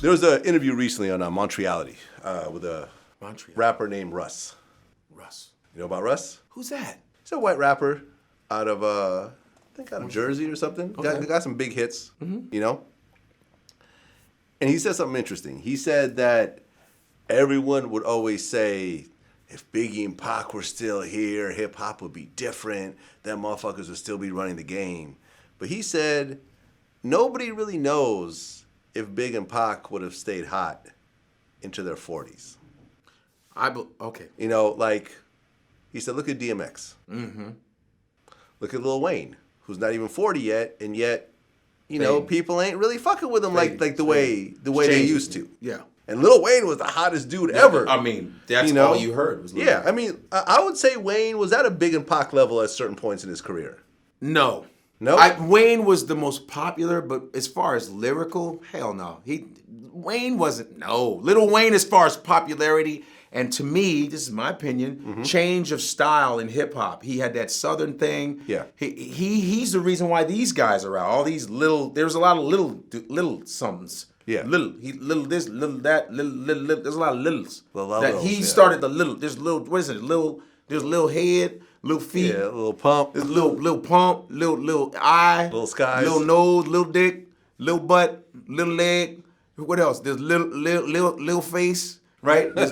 There was an interview recently on Montreality with a rapper named Russ. Russ. You know about Russ? Who's that? He's a white rapper out of, I think out of Jersey or something. Okay. Got some big hits, you know? And he said something interesting. He said that everyone would always say, if Biggie and Pac were still here, hip-hop would be different. Them motherfuckers would still be running the game. But he said, nobody really knows if Big and Pac would have stayed hot into their 40s. Okay. You know, like, he said, look at DMX. Mm-hmm. Look at Lil Wayne, who's not even 40 yet, and yet, you know, people ain't really fucking with him like the way they used to. Yeah. And Lil Wayne was the hottest dude ever. I mean, that's all you heard was Lil Wayne. I mean, I would say Wayne was at a Big and Pac level at certain points in his career. No. No? Wayne was the most popular, but as far as lyrical, hell no. Wayne wasn't, no. Lil Wayne, as far as popularity, and to me, this is my opinion, change of style in hip hop. He had that southern thing. Yeah. He's the reason why these guys are out. All these there's a lot of little somethings. Yeah. Little this, little that, little there's a lot of littles. He yeah. started the little, there's little, what is it, there's little head, little feet. Yeah, a little pump. There's little pump, little eye. Little skies. Little nose, little dick, little butt, little leg. What else? There's little face. Right? There's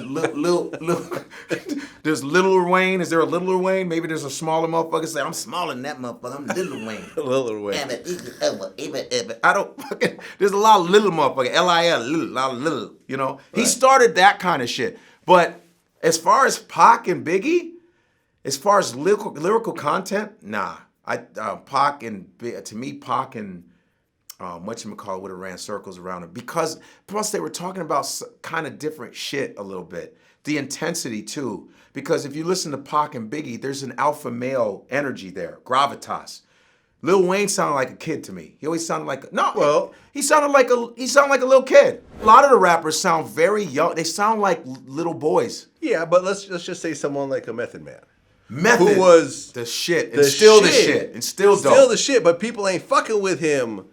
there's Lil Wayne. Is there a Lil Wayne? Maybe there's a smaller motherfucker say, I'm smaller than that motherfucker. I'm Lil Wayne. Lil Wayne. I don't fucking, there's a lot of little motherfucker. L-I-L, little, a lot of little, you know? Right. He started that kind of shit. But as far as Pac and Biggie, as far as lyrical content, nah. Pac and whatchamacallit would have ran circles around him because plus they were talking about kind of different shit a little bit. The intensity too, because if you listen to Pac and Biggie, there's an alpha male energy there, gravitas. Lil Wayne sounded like a kid to me. He always sounded like he sounded like a little kid. A lot of the rappers sound very young. They sound like little boys. Yeah, but let's just say someone like a Method Man. Method, who was the shit, and still the shit, and still the shit, but people ain't fucking with him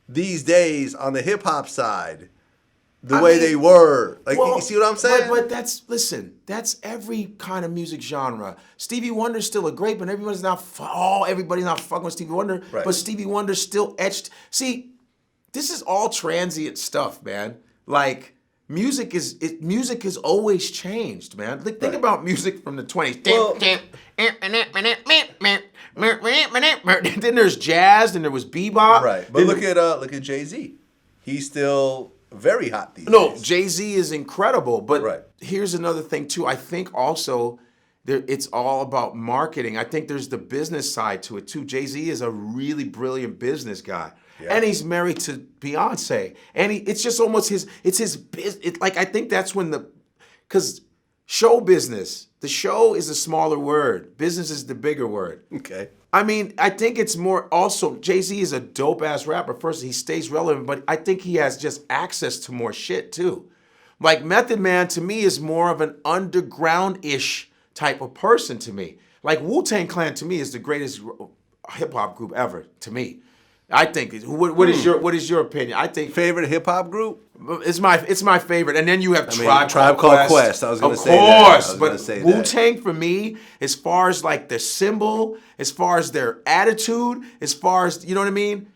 these days on the hip hop side, the way they were. Like, you see what I'm saying? But that's every kind of music genre. Stevie Wonder's still a great, but everybody's not fucking with Stevie Wonder. Right. But Stevie Wonder's still etched. See, this is all transient stuff, man. Like, music has always changed, man. Like, think about music from the 20s. Then there's jazz, then there was bebop. Right. But look at Jay-Z. He's still very hot these days. No, Jay-Z is incredible. But here's another thing too. I think also it's all about marketing. I think there's the business side to it too. Jay-Z is a really brilliant business guy. Yeah. And he's married to Beyonce. And it's just almost I think that's when because show business, the show is a smaller word. Business is the bigger word. Okay. I mean, I think it's more also, Jay-Z is a dope-ass rapper. First, he stays relevant, but I think he has just access to more shit, too. Like, Method Man, to me, is more of an underground-ish type of person to me. Like, Wu-Tang Clan, to me, is the greatest hip-hop group ever, to me. I think. What is your opinion? I think favorite hip hop group. It's my favorite, and then you have Tribe Called Quest. I was going to say that. Of course, but Wu-Tang for me, as far as like their symbol, as far as their attitude, as far as you know what I mean.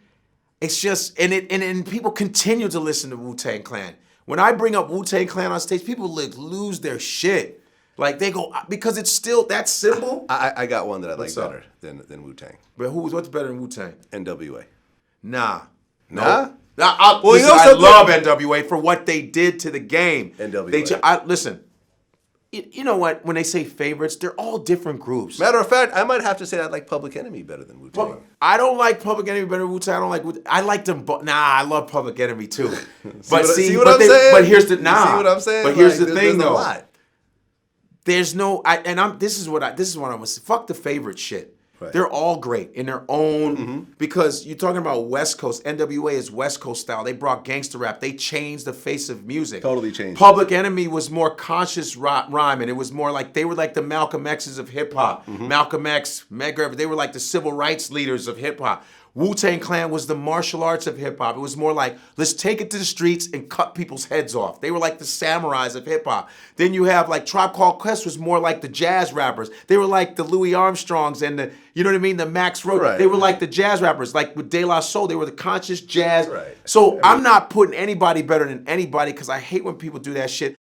It's just and people continue to listen to Wu-Tang Clan. When I bring up Wu-Tang Clan on stage, people lose their shit. Like they go because it's still that symbol. I got one that I like better than Wu-Tang. But what's better than Wu-Tang? NWA. Nah. Nah? I love NWA for what they did to the game. NWA. Listen, you know what? When they say favorites, they're all different groups. Matter of fact, I might have to say I like Public Enemy better than Wu-Tang. I don't like Public Enemy better than Wu-Tang. I like them. I love Public Enemy too. But see what I'm saying? But here's the See what I'm saying? But here's the thing though. There's no. This is what I was. Fuck the favorite shit. They're all great in their own, because you're talking about West Coast. NWA is West Coast style. They brought gangster rap. They changed the face of music. Totally changed. Public Enemy was more conscious rhyming. It was more like, they were like the Malcolm X's of hip hop. Malcolm X, Medgar, they were like the civil rights leaders of hip hop. Wu-Tang Clan was the martial arts of hip hop. It was more like, let's take it to the streets and cut people's heads off. They were like the samurais of hip hop. Then you have like Tribe Called Quest was more like the jazz rappers. They were like the Louis Armstrongs and the, you know what I mean, the Max Roach. They were like the jazz rappers. Like with De La Soul, they were the conscious jazz. So I'm not putting anybody better than anybody, because I hate when people do that shit.